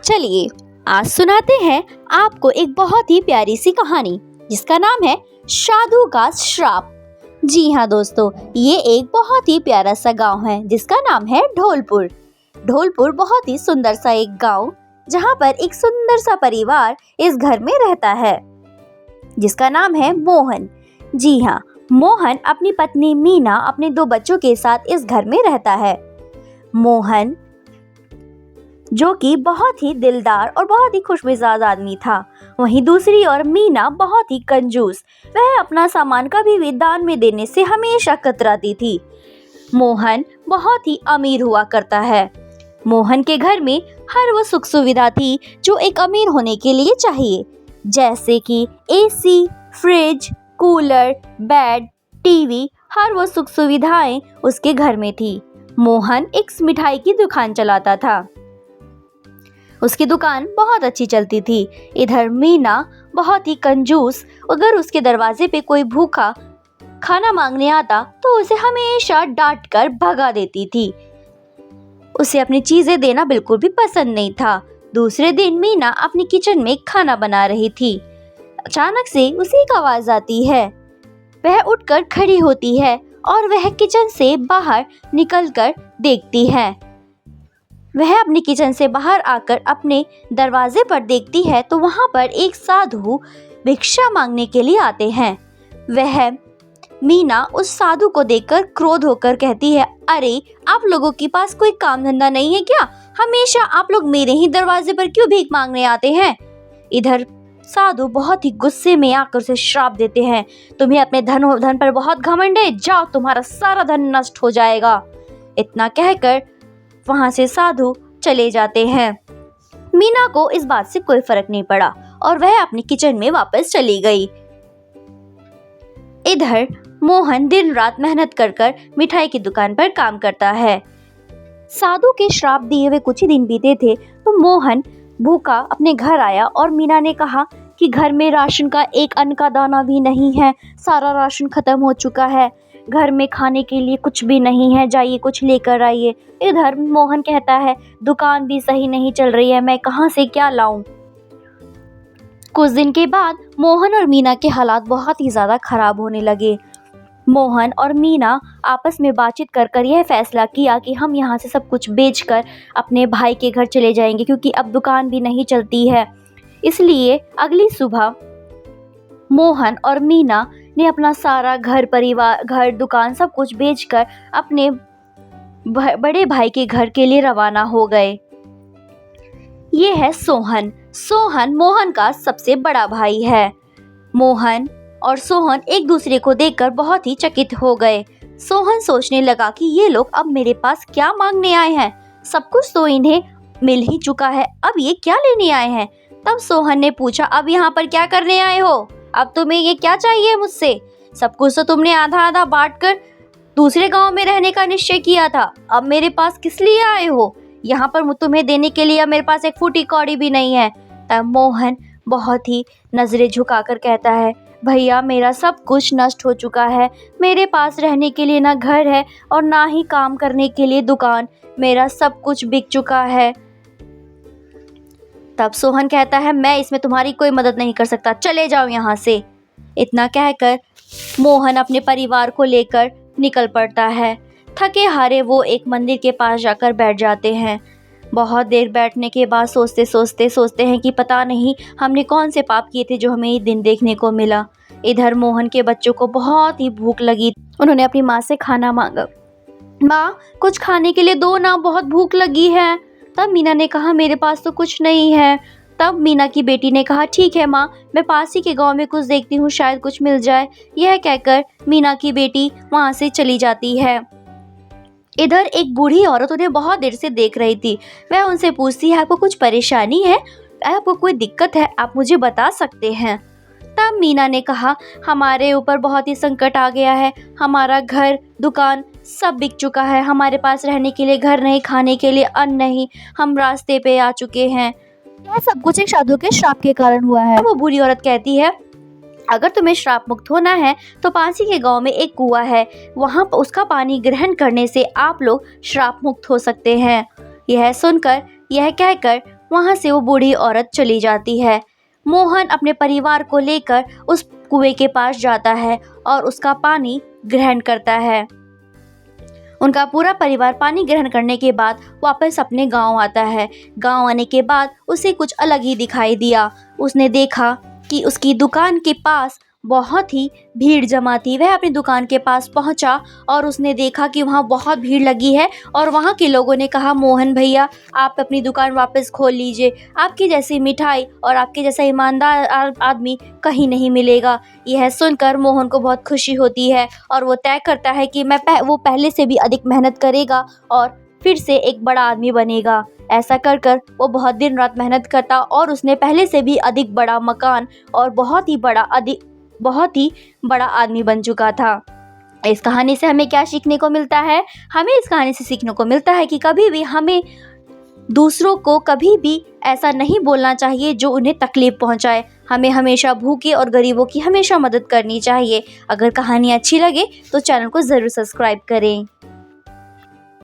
चलिए आज सुनाते हैं आपको एक बहुत ही प्यारी सी कहानी जिसका नाम है साधु का श्राप। जी हाँ दोस्तों, ये एक बहुत ही प्यारा सा गांव है जिसका नाम है ढोलपुर। ढोलपुर बहुत ही सुंदर सा एक गांव जहाँ पर एक सुंदर सा परिवार इस घर में रहता है जिसका नाम है मोहन। जी हाँ, मोहन अपनी पत्नी मीना अपने 2 बच्चों के साथ इस घर में रहता है। मोहन जो कि बहुत ही दिलदार और बहुत ही खुशमिजाज आदमी था, वहीं दूसरी ओर मीना बहुत ही कंजूस, वह अपना सामान कभी भी दान में देने से हमेशा कतराती थी। मोहन बहुत ही अमीर हुआ करता है। मोहन के घर में हर वो सुख सुविधा थी जो एक अमीर होने के लिए चाहिए, जैसे कि AC, fridge, cooler, bed, TV, हर वो सुख सुविधाएं उसके घर में थी। मोहन एक मिठाई की दुकान चलाता था, उसकी दुकान बहुत अच्छी चलती थी। इधर मीना बहुत ही कंजूस, अगर उसके दरवाजे पे कोई भूखा खाना मांगने आता तो उसे हमेशा डांट कर भगा देती थी। उसे अपनी चीजें देना बिल्कुल भी पसंद नहीं था। दूसरे दिन मीना अपनी किचन में खाना बना रही थी। अचानक से उसे एक आवाज आती है। वह उठकर खड़ी होती है और वह किचन से बाहर निकलकर देखती है। वह अपनी किचन से बाहर आकर अपने दरवाजे पर देखती है तो वहां पर एक साधु भिक्षा मांगने के लिए आते हैं। वह मीना उस साधु को देखकर क्रोध होकर कहती है, अरे आप लोगों के पास कोई काम धंधा नहीं है क्या? हमेशा आप लोग मेरे ही दरवाजे पर क्यों भीख मांगने आते हैं? इधर साधु बहुत ही गुस्से में आकर उसे श्राप देते हैं, तुम्हें अपने धन पर बहुत घमंड है, जाओ तुम्हारा सारा धन नष्ट हो जाएगा। इतना कहकर वहां से साधु चले जाते हैं। मीना को इस बात से कोई फर्क नहीं पड़ा और वह अपनी किचन में वापस चली गई। इधर मोहन दिन रात मेहनत कर मिठाई की दुकान पर काम करता है। साधु के श्राप दिए हुए कुछ ही दिन बीते थे तो मोहन भूखा अपने घर आया और मीना ने कहा कि घर में राशन का एक अन्न का दाना भी नहीं है, सारा राशन खत्म हो चुका है, घर में खाने के लिए कुछ भी नहीं है, जाइए कुछ लेकर आइए। इधर मोहन कहता है दुकान भी सही नहीं चल रही है, मैं कहाँ से क्या लाऊं। कुछ दिन के बाद मोहन और मीना के हालात बहुत ही ज़्यादा खराब होने लगे। मोहन और मीना आपस में बातचीत कर यह फैसला किया कि हम यहाँ से सब कुछ बेचकर अपने भाई के घर चले जाएंगे, क्योंकि अब दुकान भी नहीं चलती है। इसलिए अगली सुबह मोहन और मीना ने अपना सारा घर दुकान सब कुछ बेचकर अपने बड़े भाई के घर के लिए रवाना हो गए। ये है सोहन। सोहन मोहन का सबसे बड़ा भाई है। मोहन और सोहन एक दूसरे को देखकर बहुत ही चकित हो गए। सोहन सोचने लगा कि ये लोग अब मेरे पास क्या मांगने आए हैं, सब कुछ तो इन्हें मिल ही चुका है, अब ये क्या लेने आए हैं। तब सोहन ने पूछा, अब यहाँ पर क्या करने आए हो? अब तुम्हें ये क्या चाहिए मुझसे? सब कुछ तो तुमने आधा आधा बांटकर दूसरे गांव में रहने का निश्चय किया था, अब मेरे पास किस लिए आए हो? यहाँ पर तुम्हें देने के लिए मेरे पास एक फूटी कौड़ी भी नहीं है। तब मोहन बहुत ही नजरें झुकाकर कहता है, भैया मेरा सब कुछ नष्ट हो चुका है, मेरे पास रहने के लिए ना घर है और ना ही काम करने के लिए दुकान, मेरा सब कुछ बिक चुका है। तब सोहन कहता है, मैं इसमें तुम्हारी कोई मदद नहीं कर सकता, चले जाओ यहाँ से। इतना कहकर मोहन अपने परिवार को लेकर निकल पड़ता है। थके हारे वो एक मंदिर के पास जाकर बैठ जाते हैं। बहुत देर बैठने के बाद सोचते हैं कि पता नहीं हमने कौन से पाप किए थे जो हमें ये दिन देखने को मिला। इधर मोहन के बच्चों को बहुत ही भूख लगी। उन्होंने अपनी माँ से खाना मांगा, माँ कुछ खाने के लिए दो ना, बहुत भूख लगी है। तब मीना ने कहा, मेरे पास तो कुछ नहीं है। तब मीना की बेटी ने कहा, ठीक है माँ, मैं पास ही के गांव में कुछ देखती हूँ, शायद कुछ मिल जाए। यह कहकर मीना की बेटी वहां से चली जाती है। इधर एक बूढ़ी औरत उन्हें बहुत देर से देख रही थी। वह उनसे पूछती है, आपको कुछ परेशानी है, आपको कोई दिक्कत है, आप मुझे बता सकते हैं। तब मीना ने कहा, हमारे ऊपर बहुत ही संकट आ गया है, हमारा घर दुकान सब बिक चुका है, हमारे पास रहने के लिए घर नहीं, खाने के लिए अन्न नहीं, हम रास्ते पे आ चुके हैं। यह सब कुछ एक साधु के श्राप के कारण हुआ है। वो बूढ़ी औरत कहती है, अगर तुम्हें श्राप मुक्त होना है तो पास ही के गांव में एक कुआं है, वहां उसका पानी ग्रहण करने से आप लोग श्राप मुक्त हो सकते हैं। यह सुनकर यह कहकर वहाँ से वो बूढ़ी औरत चली जाती है। मोहन अपने परिवार को लेकर उस कुएं के पास जाता है और उसका पानी ग्रहण करता है। उनका पूरा परिवार पानी ग्रहण करने के बाद वापस अपने गांव आता है। गांव आने के बाद उसे कुछ अलग ही दिखाई दिया। उसने देखा कि उसकी दुकान के पास बहुत ही भीड़ जमा थी। वह अपनी दुकान के पास पहुंचा और उसने देखा कि वहां बहुत भीड़ लगी है और वहां के लोगों ने कहा, मोहन भैया आप अपनी दुकान वापस खोल लीजिए, आपकी जैसी मिठाई और आपके जैसा ईमानदार आदमी कहीं नहीं मिलेगा। यह सुनकर मोहन को बहुत खुशी होती है और वो तय करता है कि वो पहले से भी अधिक मेहनत करेगा और फिर से एक बड़ा आदमी बनेगा। ऐसा कर कर वो बहुत दिन रात मेहनत करता और उसने पहले से भी अधिक बड़ा मकान और बहुत ही बड़ा आदमी बन चुका था। इस कहानी से हमें क्या सीखने को मिलता है? हमें इस कहानी से सीखने को मिलता है कि कभी भी हमें दूसरों को कभी भी ऐसा नहीं बोलना चाहिए जो उन्हें तकलीफ पहुंचाए। हमें हमेशा भूखे और गरीबों की हमेशा मदद करनी चाहिए। अगर कहानी अच्छी लगे तो चैनल को ज़रूर सब्सक्राइब करें।